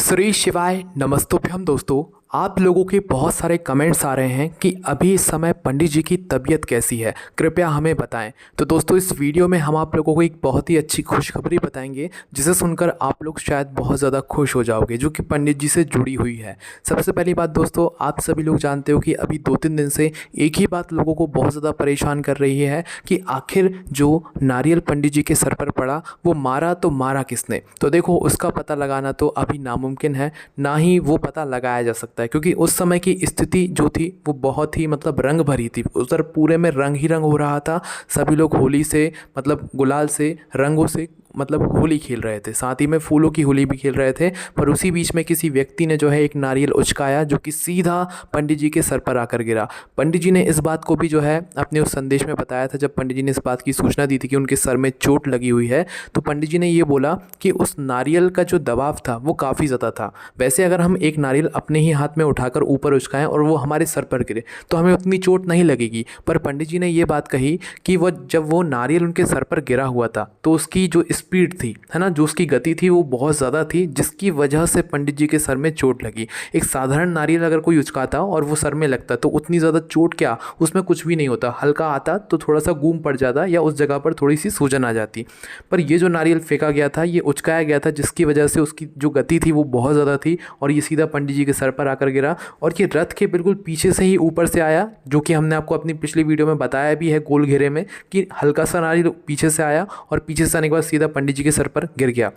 श्री शिवाय नमस्तोभ्यम दोस्तों। आप लोगों के बहुत सारे कमेंट्स आ रहे हैं कि अभी इस समय पंडित जी की तबीयत कैसी है, कृपया हमें बताएं। तो दोस्तों इस वीडियो में हम आप लोगों को एक बहुत ही अच्छी खुशखबरी बताएंगे जिसे सुनकर आप लोग शायद बहुत ज़्यादा खुश हो जाओगे, जो कि पंडित जी से जुड़ी हुई है। सबसे पहली बात दोस्तों, आप सभी लोग जानते हो कि अभी 2-3 दिन से एक ही बात लोगों को बहुत ज़्यादा परेशान कर रही है कि आखिर जो नारियल पंडित जी के सर पर पड़ा वो मारा तो मारा किसने। तो देखो उसका पता लगाना तो अभी नामुमकिन है, ना ही वो पता लगाया जा सकता है, क्योंकि उस समय की स्थिति जो थी वो बहुत ही रंग भरी थी। उधर पूरे में रंग ही रंग हो रहा था। सभी लोग होली से गुलाल से, रंगों से होली खेल रहे थे, साथ ही में फूलों की होली भी खेल रहे थे। पर उसी बीच में किसी व्यक्ति ने जो है एक नारियल उचकाया जो कि सीधा पंडित जी के सर पर आकर गिरा। पंडित जी ने इस बात को भी जो है अपने उस संदेश में बताया था। जब पंडित जी ने इस बात की सूचना दी थी कि उनके सर में चोट लगी हुई है, तो पंडित जी ने ये बोला कि उस नारियल का जो दबाव था वो काफ़ी ज़्यादा था। वैसे अगर हम एक नारियल अपने ही हाथ में उठाकर ऊपर उचकाएं और वो हमारे सर पर गिरे तो हमें उतनी चोट नहीं लगेगी। पर पंडित जी ने ये बात कही कि जब वो नारियल उनके सर पर गिरा हुआ था तो उसकी जो स्पीड थी, है ना, जो उसकी गति थी वो बहुत ज़्यादा थी, जिसकी वजह से पंडित जी के सर में चोट लगी। एक साधारण नारियल अगर कोई उचकाता और वो सर में लगता तो उतनी ज़्यादा चोट क्या, उसमें कुछ भी नहीं होता, हल्का आता तो थोड़ा सा गूम पड़ जाता या उस जगह पर थोड़ी सी सूजन आ जाती। पर ये जो नारियल फेंका गया था, ये उचकाया गया था, जिसकी वजह से उसकी जो गति थी वो बहुत ज़्यादा थी और ये सीधा पंडित जी के सर पर आकर गिरा। और ये रथ के बिल्कुल पीछे से ही ऊपर से आया, जो कि हमने आपको अपनी पिछली वीडियो में बताया भी है गोल घेरे में, कि हल्का सा नारियल पीछे से आया और पीछे से आने के बाद सीधा पंडित जी के सर पर गिर गया।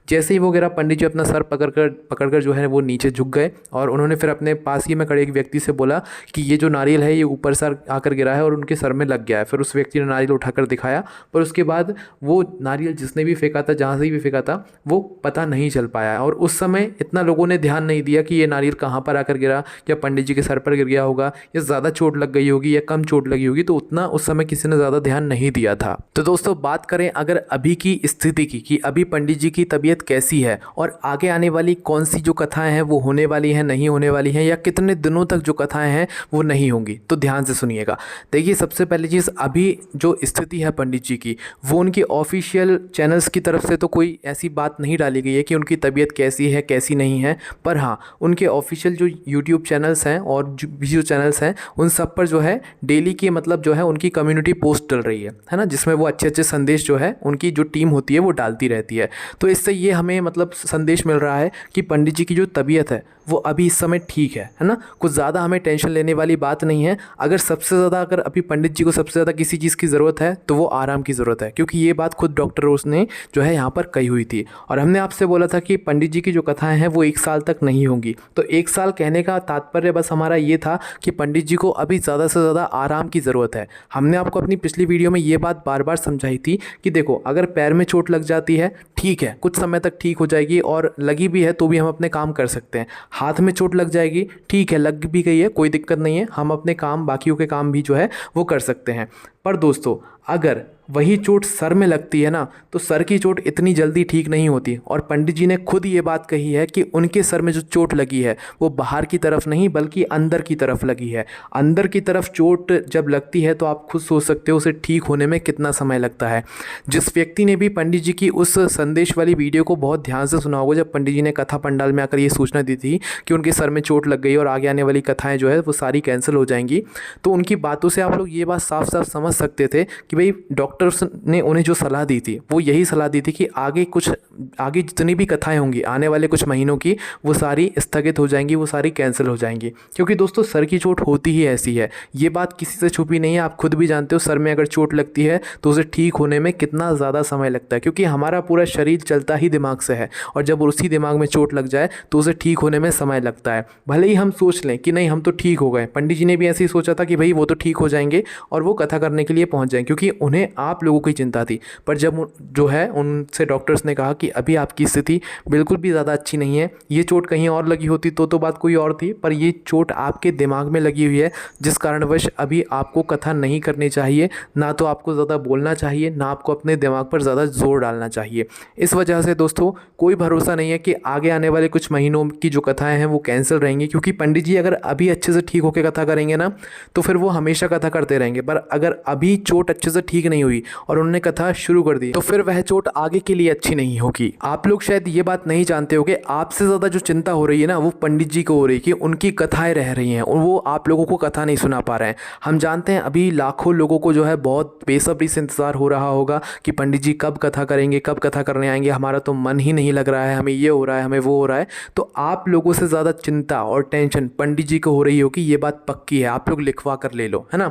जैसे ही वो गिरा, पंडित जी अपना सर पकड़कर जो है वो नीचे झुक गए और उन्होंने फिर अपने पास ही में खड़े एक व्यक्ति से बोला कि ये जो नारियल है ये ऊपर से आकर गिरा है और उनके सर में लग गया है। फिर उस व्यक्ति ने नारियल उठाकर दिखाया, पर उसके बाद वो नारियल जिसने भी फेंका था, जहाँ से भी फेंका था, वो पता नहीं चल पाया। और उस समय इतना लोगों ने ध्यान नहीं दिया कि ये नारियल कहाँ पर आकर गिरा, या पंडित जी के सर पर गिर गया होगा, या ज़्यादा चोट लग गई होगी या कम चोट लगी होगी, तो उतना उस समय किसी ने ज़्यादा ध्यान नहीं दिया था। तो दोस्तों बात करें अगर अभी की स्थिति की कि अभी पंडित जी की तबीयत कैसी है और आगे आने वाली कौन सी जो कथाएं हैं वो होने वाली हैं, नहीं होने वाली हैं, या कितने दिनों तक जो कथाएं हैं वो नहीं होंगी, तो ध्यान से सुनिएगा। देखिए सबसे पहली चीज़, अभी जो स्थिति है पंडित जी की, वो उनकी ऑफिशियल चैनल्स की तरफ से तो कोई ऐसी बात नहीं डाली गई है कि उनकी तबीयत कैसी है कैसी नहीं है। पर हाँ, उनके ऑफिशियल जो यूट्यूब चैनल्स हैं और जो चैनल्स हैं उन सब पर जो है डेली की जो है उनकी कम्युनिटी पोस्ट डल रही है ना, जिसमें वो अच्छे अच्छे संदेश जो है उनकी जो टीम होती है वो डालती रहती है। तो इससे ये हमें संदेश मिल रहा है कि पंडित जी की जो तबीयत है वो अभी इस समय ठीक है ना। कुछ ज़्यादा हमें टेंशन लेने वाली बात नहीं है। अगर अभी पंडित जी को सबसे ज़्यादा किसी चीज़ की ज़रूरत है तो वो आराम की ज़रूरत है, क्योंकि ये बात खुद डॉक्टरों ने जो है यहाँ पर कही हुई थी। और हमने आपसे बोला था कि पंडित जी की जो कथाएं हैं वो 1 साल तक नहीं होंगी। तो 1 साल कहने का तात्पर्य बस हमारा ये था कि पंडित जी को अभी ज़्यादा से ज़्यादा आराम की ज़रूरत है। हमने आपको अपनी पिछली वीडियो में ये बात बार बार समझाई थी कि देखो, अगर पैर में चोट लग जाती है ठीक है, कुछ समय तक ठीक हो जाएगी, और लगी भी है तो भी हम अपने काम कर सकते हैं। हाथ में चोट लग जाएगी, ठीक है, लग भी गई है, कोई दिक्कत नहीं है, हम अपने काम, बाकियों के काम भी जो है वो कर सकते हैं। पर दोस्तों अगर वही चोट सर में लगती है ना, तो सर की चोट इतनी जल्दी ठीक नहीं होती। और पंडित जी ने खुद ये बात कही है कि उनके सर में जो चोट लगी है वो बाहर की तरफ नहीं बल्कि अंदर की तरफ लगी है। अंदर की तरफ चोट जब लगती है तो आप खुद सोच सकते हो उसे ठीक होने में कितना समय लगता है। जिस व्यक्ति ने भी पंडित जी की उस संदेश वाली वीडियो को बहुत ध्यान से सुना होगा, जब पंडित जी ने कथा पंडाल में आकर ये सूचना दी थी कि उनके सर में चोट लग गई और आगे आने वाली कथाएँ जो है वो सारी कैंसिल हो जाएंगी, तो उनकी बातों से आप लोग ये बात साफ साफ समझ सकते थे कि भाई डॉक्टर्स ने उन्हें जो सलाह दी थी वो यही सलाह दी थी कि आगे जितनी भी कथाएं होंगी आने वाले कुछ महीनों की, वो सारी स्थगित हो जाएंगी, वो सारी कैंसिल हो जाएंगी। क्योंकि दोस्तों सर की चोट होती ही ऐसी है, ये बात किसी से छुपी नहीं है। आप खुद भी जानते हो सर में अगर चोट लगती है तो उसे ठीक होने में कितना ज़्यादा समय लगता है, क्योंकि हमारा पूरा शरीर चलता ही दिमाग से है, और जब उसी दिमाग में चोट लग जाए तो उसे ठीक होने में समय लगता है। भले ही हम सोच लें कि नहीं हम तो ठीक हो गए, पंडित जी ने भी ऐसे ही सोचा था कि भाई वो तो ठीक हो जाएंगे और वो कथा करने के लिए पहुँच जाएंगे, क्योंकि उन्हें आप लोगों की चिंता थी। पर जब जो है उनसे डॉक्टर्स ने कहा कि अभी आपकी स्थिति बिल्कुल भी ज़्यादा अच्छी नहीं है, ये चोट कहीं और लगी होती तो बात कोई और थी, पर ये चोट आपके दिमाग में लगी हुई है, जिस कारणवश अभी आपको कथा नहीं करनी चाहिए, ना तो आपको ज़्यादा बोलना चाहिए, ना आपको अपने दिमाग पर ज़्यादा जोर डालना चाहिए। इस वजह से दोस्तों कोई भरोसा नहीं है कि आगे आने वाले कुछ महीनों की जो कथाएँ हैं वो कैंसिल रहेंगी, क्योंकि पंडित जी अगर अभी अच्छे से ठीक होकर कथा करेंगे ना तो फिर वो हमेशा कथा करते रहेंगे। पर अगर अभी चोट अच्छे से ठीक नहीं हुई हुई और उन्होंने कथा शुरू कर दी, तो फिर वह चोट आगे के लिए अच्छी नहीं होगी। आप लोग शायद ये बात नहीं जानते हो कि आपसे ज़्यादा जो चिंता हो रही है ना, वो पंडित जी को हो रही है कि उनकी कथाएं रह रही हैं और वो आप लोगों को कथा नहीं सुना पा रहे हैं। हम जानते हैं अभी लाखों लोगों को जो है बहुत बेसब्री से इंतज़ार हो रहा होगा कि पंडित जी कब कथा करेंगे, कब कथा करने आएंगे, हमारा तो मन ही नहीं लग रहा है, हमें ये हो रहा है, हमें वो हो रहा है। तो आप लोगों से ज़्यादा चिंता और टेंशन पंडित जी को हो रही होगी, ये बात पक्की है। आप लोग लिखवा कर ले लो, है ना।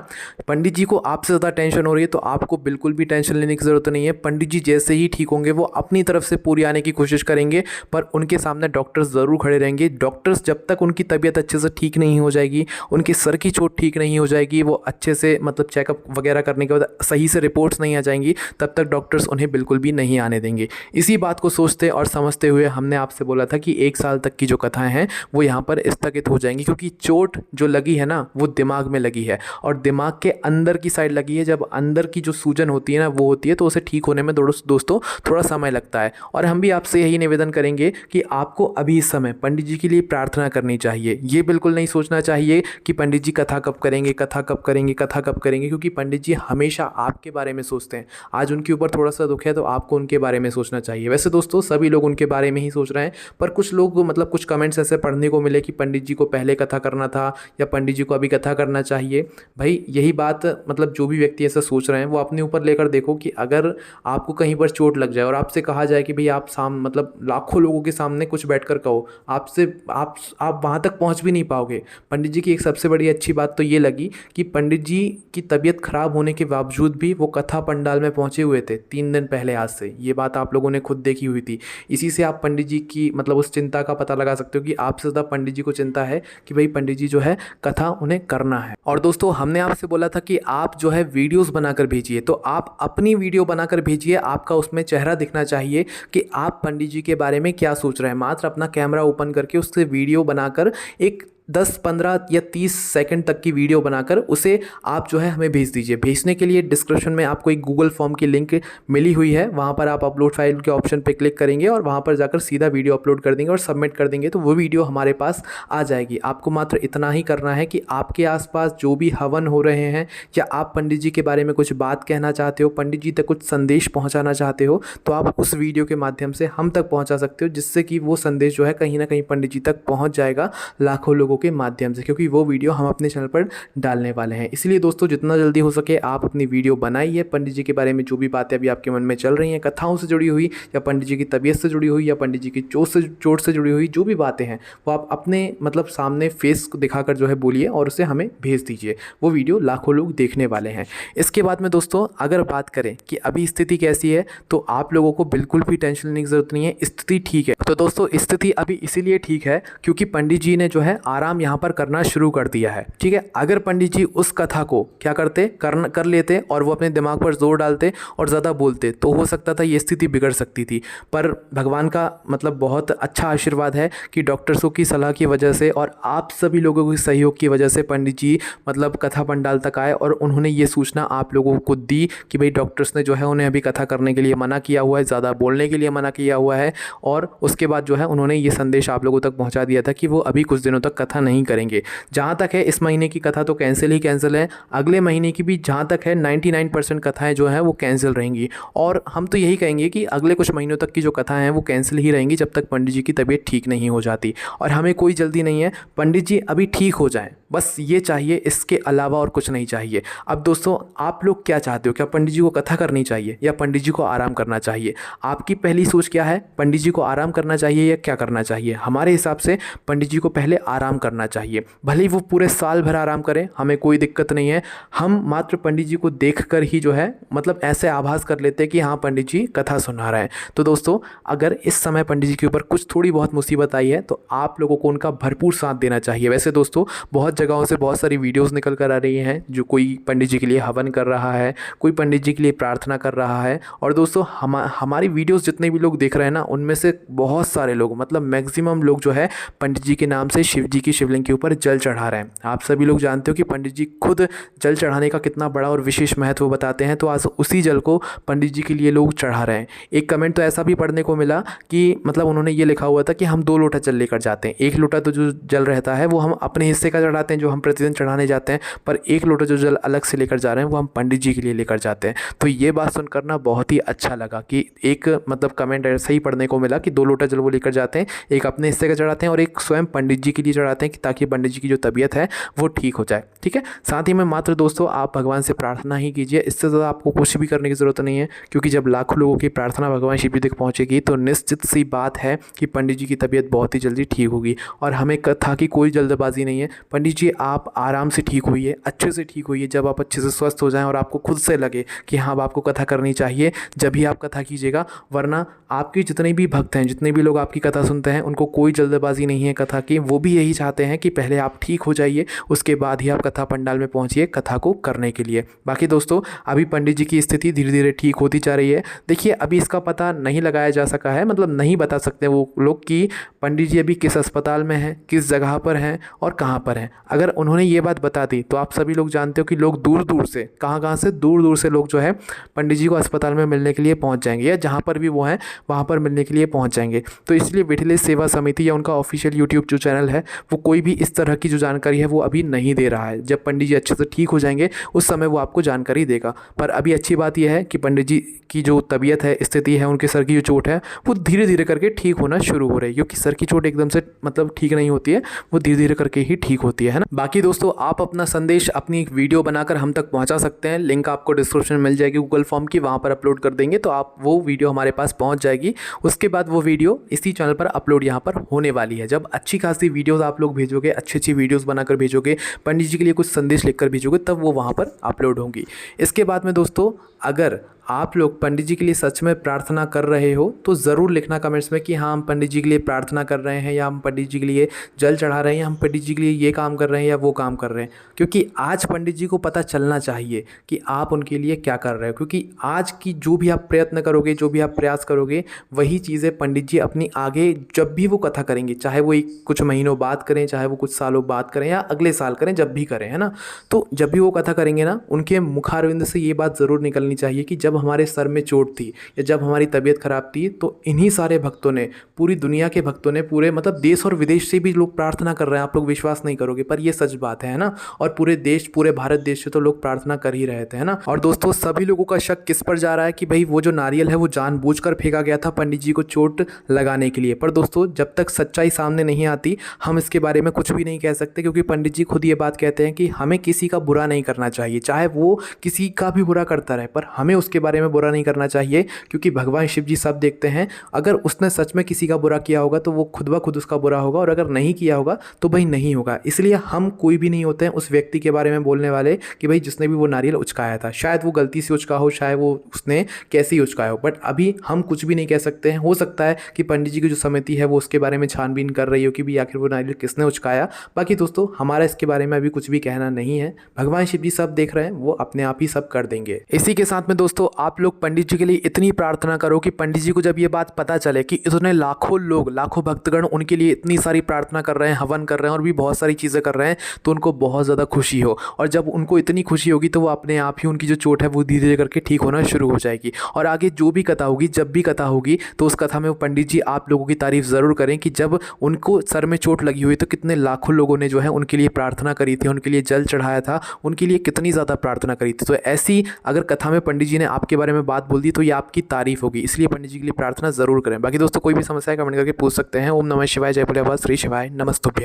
पंडित जी को आपसे ज़्यादा टेंशन हो रही है तो आपको बिल्कुल भी टेंशन लेने की ज़रूरत नहीं है। पंडित जी जैसे ही ठीक होंगे वो अपनी तरफ से पूरी आने की कोशिश करेंगे, पर उनके सामने डॉक्टर्स ज़रूर खड़े रहेंगे। डॉक्टर्स जब तक उनकी तबीयत अच्छे से ठीक नहीं हो जाएगी, उनके सर की चोट ठीक नहीं हो जाएगी, वो अच्छे से मतलब चेकअप वगैरह करने के बाद सही से रिपोर्ट्स नहीं आ जाएंगी, तब तक डॉक्टर्स उन्हें बिल्कुल भी नहीं आने देंगे। इसी बात को सोचते और समझते हुए हमने आपसे बोला था कि 1 साल तक की जो कथाएं हैं वो यहाँ पर स्थगित हो जाएंगी, क्योंकि चोट जो लगी है ना वो दिमाग में लगी है और दिमाग के अंदर की साइड लगी है। जब अंदर की जो सूजन होती है ना वो होती है तो उसे ठीक होने में दोस्तों थोड़ा समय लगता है। और हम भी आपसे यही निवेदन करेंगे कि आपको अभी इस समय पंडित जी के लिए प्रार्थना करनी चाहिए। ये बिल्कुल नहीं सोचना चाहिए कि पंडित जी कथा कब करेंगे, कथा कब करेंगे, कथा कब करेंगे, क्योंकि पंडित जी हमेशा आपके बारे में सोचते हैं। आज उनके ऊपर थोड़ा सा दुख है तो आपको उनके बारे में सोचना चाहिए। वैसे दोस्तों सभी लोग उनके बारे में ही सोच रहे हैं, पर कुछ लोग मतलब कुछ कमेंट्स ऐसे पढ़ने को मिले कि पंडित जी को पहले कथा करना था या पंडित जी को अभी कथा करना चाहिए। भाई यही बात मतलब जो भी व्यक्ति ऐसा सोच रहे हैं वो अपने ऊपर लेकर देखो कि अगर आपको कहीं पर चोट लग जाए और आपसे कहा जाए कि भाई आप मतलब लाखों लोगों के सामने कुछ बैठकर कहो, आपसे आप वहाँ तक पहुँच भी नहीं पाओगे। पंडित जी की एक सबसे बड़ी अच्छी बात तो ये लगी कि पंडित जी की तबीयत खराब होने के बावजूद भी वो कथा पंडाल में पहुँचे हुए थे 3 दिन पहले आज से। ये बात आप लोगों ने खुद देखी हुई थी। इसी से आप पंडित जी की मतलब उस चिंता का पता लगा सकते हो कि आपसे ज़्यादा पंडित जी को चिंता है कि भाई पंडित जी जो है कथा उन्हें करना है। और दोस्तों हमने आपसे बोला था कि आप जो है वीडियोस बनाकर भेजिए, तो आप अपनी वीडियो बनाकर भेजिए। आपका उसमें चेहरा दिखना चाहिए कि आप पंडित जी के बारे में क्या सोच रहे हैं। मात्र अपना कैमरा ओपन करके उससे वीडियो बनाकर एक 10, 15 या 30 सेकंड तक की वीडियो बनाकर उसे आप जो है हमें भेज दीजिए। भेजने के लिए डिस्क्रिप्शन में आपको एक गूगल फॉर्म की लिंक मिली हुई है, वहाँ पर आप अपलोड फाइल के ऑप्शन पे क्लिक करेंगे और वहाँ पर जाकर सीधा वीडियो अपलोड कर देंगे और सबमिट कर देंगे, तो वो वीडियो हमारे पास आ जाएगी। आपको मात्र इतना ही करना है कि आपके आसपास जो भी हवन हो रहे हैं या आप पंडित जी के बारे में कुछ बात कहना चाहते हो, पंडित जी तक कुछ संदेश पहुँचाना चाहते हो, तो आप उस वीडियो के माध्यम से हम तक पहुँचा सकते हो, जिससे कि वो संदेश जो है कहीं ना कहीं पंडित जी तक पहुँच जाएगा लाखों लोगों के माध्यम से, क्योंकि वो वीडियो हम अपने चैनल पर डालने वाले हैं। इसलिए दोस्तों जितना जल्दी हो सके आप अपनी वीडियो बनाइए। पंडित जी के बारे में जो भी बातें अभी आपके मन में चल रही हैं, कथाओं से जुड़ी हुई या पंडित जी की तबीयत से जुड़ी हुई या पंडित जी की चोट से जुड़ी हुई जो भी बातें हैं, वो आप अपने मतलब सामने फेस को दिखाकर जो है बोलिए और उसे हमें भेज दीजिए। वो वीडियो लाखों लोग देखने वाले हैं। इसके बाद में दोस्तों अगर बात करें कि अभी स्थिति कैसी है, तो आप लोगों को बिल्कुल भी टेंशन लेने की जरूरत नहीं है। स्थिति ठीक है। तो दोस्तों स्थिति अभी इसीलिए ठीक है क्योंकि पंडित जी ने जो है आराम यहाँ पर करना शुरू कर दिया है। ठीक है, अगर पंडित जी उस कथा को क्या करते कर लेते और वो अपने दिमाग पर जोर डालते और ज़्यादा बोलते, तो हो सकता था ये स्थिति बिगड़ सकती थी। पर भगवान का मतलब बहुत अच्छा आशीर्वाद है कि डॉक्टर्सों की सलाह की वजह से और आप सभी लोगों के सहयोग की वजह से पंडित जी मतलब कथा पंडाल तक आए और उन्होंने ये सूचना आप लोगों को दी कि भाई डॉक्टर्स ने जो है उन्हें अभी कथा करने के लिए मना किया हुआ है, ज़्यादा बोलने के लिए मना किया हुआ है। और उसके बाद जो है उन्होंने ये संदेश आप लोगों तक पहुँचा दिया था कि वो अभी कुछ दिनों तक कथा नहीं करेंगे। जहाँ तक है इस महीने की कथा तो कैंसिल ही कैंसिल है, अगले महीने की भी जहाँ तक है 99% कथाएं जो हैं वो कैंसिल रहेंगी। और हम तो यही कहेंगे कि अगले कुछ महीनों तक की जो कथाएं हैं वो कैंसिल ही रहेंगी जब तक पंडित जी की तबीयत ठीक नहीं हो जाती। और हमें कोई जल्दी नहीं है, पंडित जी अभी ठीक हो जाएं, बस ये चाहिए, इसके अलावा और कुछ नहीं चाहिए। अब दोस्तों आप लोग क्या चाहते हो, क्या पंडित जी को कथा करनी चाहिए या पंडित जी को आराम करना चाहिए? आपकी पहली सोच क्या है, पंडित जी को आराम करना चाहिए या क्या करना चाहिए? हमारे हिसाब से पंडित जी को पहले आराम करना चाहिए। भले ही वो पूरे साल भर आराम करें, हमें कोई दिक्कत नहीं है। हम मात्र पंडित जी को देखकर ही जो है मतलब ऐसे आभास कर लेते हैं कि हाँ पंडित जी कथा सुना रहे हैं। तो दोस्तों अगर इस समय पंडित जी के ऊपर कुछ थोड़ी बहुत मुसीबत आई है तो आप लोगों को उनका भरपूर साथ देना चाहिए। वैसे दोस्तों बहुत जगहों से बहुत सारी वीडियोस निकल कर आ रही हैं, जो कोई पंडित जी के लिए हवन कर रहा है, कोई पंडित जी के लिए प्रार्थना कर रहा है। और दोस्तों हमारी वीडियोस जितने भी लोग देख रहे हैं ना, उनमें से बहुत सारे लोग मतलब मैक्सिमम लोग जो है पंडित जी के नाम से शिव जी की शिवलिंग के ऊपर जल चढ़ा रहे हैं। आप सभी लोग जानते हो कि पंडित जी खुद जल चढ़ाने का कितना बड़ा और विशेष महत्व बताते हैं, तो आज उसी जल को पंडित जी के लिए लोग चढ़ा रहे हैं। एक कमेंट तो ऐसा भी पढ़ने को मिला कि मतलब उन्होंने ये लिखा हुआ था कि हम 2 लोटा जल लेकर जाते हैं। 1 लोटा तो जो जल रहता है वो हम अपने हिस्से का चढ़ाते हैं, जो हम प्रतिदिन चढ़ाने जाते हैं, पर 1 लोटा जो जल अलग से लेकर जा रहे हैं वो हम पंडित जी के लिए लेकर जाते हैं। तो ये बात सुनकर ना बहुत ही अच्छा लगा कि एक मतलब कमेंट ऐसा ही पढ़ने को मिला कि 2 लोटा जल वो लेकर जाते हैं, एक अपने हिस्से का चढ़ाते हैं और एक स्वयं पंडित जी के लिए चढ़ाते हैं कि ताकि पंडित जी की जो तबीयत है वो ठीक हो जाए। ठीक है, साथ ही में मात्र दोस्तों आप भगवान से प्रार्थना ही कीजिए, इससे ज़्यादा आपको कुछ भी करने की ज़रूरत नहीं है, क्योंकि जब लाखों लोगों की प्रार्थना भगवान शिव जी तक पहुँचेगी तो निश्चित सी बात है कि पंडित जी की तबीयत बहुत ही जल्दी ठीक होगी। और हमें कथा की कोई जल्दबाजी नहीं है। पंडित जी आप आराम से ठीक होइए, अच्छे से ठीक होइए। जब आप अच्छे से स्वस्थ हो जाएं और आपको खुद से लगे कि हाँ अब आपको कथा करनी चाहिए, जब भी आप कथा कीजिएगा। वरना आपके जितने भी भक्त हैं, जितने भी लोग आपकी कथा सुनते हैं, उनको कोई जल्दबाजी नहीं है कथा की। वो भी यही चाहते हैं कि पहले आप ठीक हो जाइए, उसके बाद ही आप कथा पंडाल में पहुंचिए कथा को करने के लिए। बाकी दोस्तों अभी पंडित जी की स्थिति धीरे धीरे ठीक होती जा रही है। देखिए अभी इसका पता नहीं लगाया जा सका है, मतलब नहीं बता सकते वो लोग कि पंडित जी अभी किस अस्पताल में हैं, किस जगह पर हैं और कहाँ पर हैं। अगर उन्होंने ये बात बता दी तो आप सभी लोग जानते हो कि लोग दूर दूर से, कहाँ से दूर दूर से लोग जो है पंडित जी को अस्पताल में मिलने के लिए पहुँच जाएंगे, या जहाँ पर भी वो हैं वहाँ पर मिलने के लिए पहुँच जाएंगे। तो इसलिए विठलेश सेवा समिति या उनका ऑफिशियल यूट्यूब जो चैनल है वो कोई भी इस तरह की जो जानकारी है वो अभी नहीं दे रहा है। जब पंडित जी अच्छे से ठीक हो जाएंगे उस समय वो आपको जानकारी देगा। पर अभी अच्छी बात यह है कि पंडित जी की जो तबीयत है, स्थिति है, उनके सर की जो चोट है वो धीरे धीरे करके ठीक होना शुरू हो रही है, क्योंकि सर की चोट एकदम से मतलब ठीक नहीं होती है, वो धीरे धीरे करके ही ठीक होती है ना। बाकी दोस्तों आप अपना संदेश अपनी एक वीडियो बनाकर हम तक पहुंचा सकते हैं। लिंक आपको डिस्क्रिप्शन में मिल जाएगी गूगल फॉर्म की, वहां पर अपलोड कर देंगे तो आप वो वीडियो हमारे पास पहुंच जाएगी। उसके बाद वो वीडियो इसी चैनल पर अपलोड यहाँ पर होने वाली है। जब अच्छी खासी वीडियोस आप लोग भेजोगे, अच्छी अच्छी वीडियोस बनाकर भेजोगे, पंडित जी के लिए कुछ संदेश लिखकर भेजोगे, तब वो वहाँ पर अपलोड होंगी। इसके बाद में दोस्तों अगर आप लोग पंडित जी के लिए सच में प्रार्थना कर रहे हो तो ज़रूर लिखना कमेंट्स में कि हाँ हम पंडित जी के लिए प्रार्थना कर रहे हैं, या हम पंडित जी के लिए जल चढ़ा रहे हैं, या हम पंडित जी के लिए ये काम कर रहे हैं या वो काम कर रहे हैं। क्योंकि आज पंडित जी को पता चलना चाहिए कि आप उनके लिए क्या कर रहे हो, क्योंकि आज की जो भी आप प्रयत्न करोगे, जो भी आप प्रयास करोगे, वही चीज़ें पंडित जी अपनी आगे जब भी वो कथा करेंगे, चाहे वो कुछ महीनों बाद करें, चाहे वो कुछ सालों बाद करें या अगले साल करें, जब भी करें, है ना। तो जब भी वो कथा करेंगे ना, उनके मुखारविंद से ये बात ज़रूर निकलनी चाहिए कि जब हमारे सर में चोट थी या जब हमारी तबीयत खराब थी तो इन्हीं सारे भक्तों ने, पूरी दुनिया के भक्तों ने, पूरे मतलब देश और विदेश से भी लोग प्रार्थना कर रहे हैं। आप लोग विश्वास नहीं करोगे पर ये सच बात है ना। और पूरे देश, पूरे भारत देश से तो लोग प्रार्थना कर ही रहे थे, है ना। और दोस्तों सभी लोगों का शक किस पर जा रहा है कि भाई वो जो नारियल है वो जानबूझकर फेंका गया था पंडित जी को चोट लगाने के लिए। पर दोस्तों जब तक सच्चाई सामने नहीं आती हम इसके बारे में कुछ भी नहीं कह सकते, क्योंकि पंडित जी खुद ये बात कहते हैं कि हमें किसी का बुरा नहीं करना चाहिए, चाहे वो किसी का भी बुरा करता रहे, पर हमें उसके बारे में बुरा नहीं करना चाहिए, क्योंकि भगवान शिव जी सब देखते हैं। अगर उसने सच में किसी का बुरा किया होगा तो वो खुद ब खुद उसका बुरा होगा, और अगर नहीं किया होगा तो भाई नहीं होगा। इसलिए हम कोई भी नहीं होते हैं उस व्यक्ति के बारे में बोलने वाले कि भाई जिसने भी वो नारियल उचकाया था, शायद वो गलती से उचका हो, शायद वो उसने कैसे ही उचकाया हो, बट अभी हम कुछ भी नहीं कह सकते हैं। हो सकता है कि पंडित जी की जो समिति है वो उसके बारे में छानबीन कर रही हो कि भी आखिर वो नारियल किसने उचकाया। बाकी दोस्तों हमारा इसके बारे में अभी कुछ भी कहना नहीं है। भगवान शिव जी सब देख रहे हैं, वो अपने आप ही सब कर देंगे। इसी के साथ में दोस्तों आप लोग पंडित जी के लिए इतनी प्रार्थना करो कि पंडित जी को जब ये बात पता चले कि इतने लाखों लोग, लाखों भक्तगण उनके लिए इतनी सारी प्रार्थना कर रहे हैं, हवन कर रहे हैं और भी बहुत सारी चीज़ें कर रहे हैं, तो उनको बहुत ज़्यादा खुशी हो। और जब उनको इतनी खुशी होगी तो वो अपने आप ही उनकी जो चोट है वो धीरे धीरे करके ठीक होना शुरू हो जाएगी। और आगे जो भी कथा होगी, जब भी कथा होगी, तो उस कथा में वो पंडित जी आप लोगों की तारीफ ज़रूर करें कि जब उनको सर में चोट लगी हुई तो कितने लाखों लोगों ने जो है उनके लिए प्रार्थना करी थी, उनके लिए जल चढ़ाया था, उनके लिए कितनी ज़्यादा प्रार्थना करी थी। तो ऐसी अगर कथा में पंडित जी ने आपके बारे में बात बोल दी तो ये आपकी तारीफ होगी, इसलिए पंडित जी के लिए प्रार्थना ज़रूर करें। बाकी दोस्तों कोई भी समस्या है कमेंट करके पूछ सकते हैं। ओम नमः शिवाय, जय भोलेबाबा, श्री शिवाय, नमस्तुभ्यम।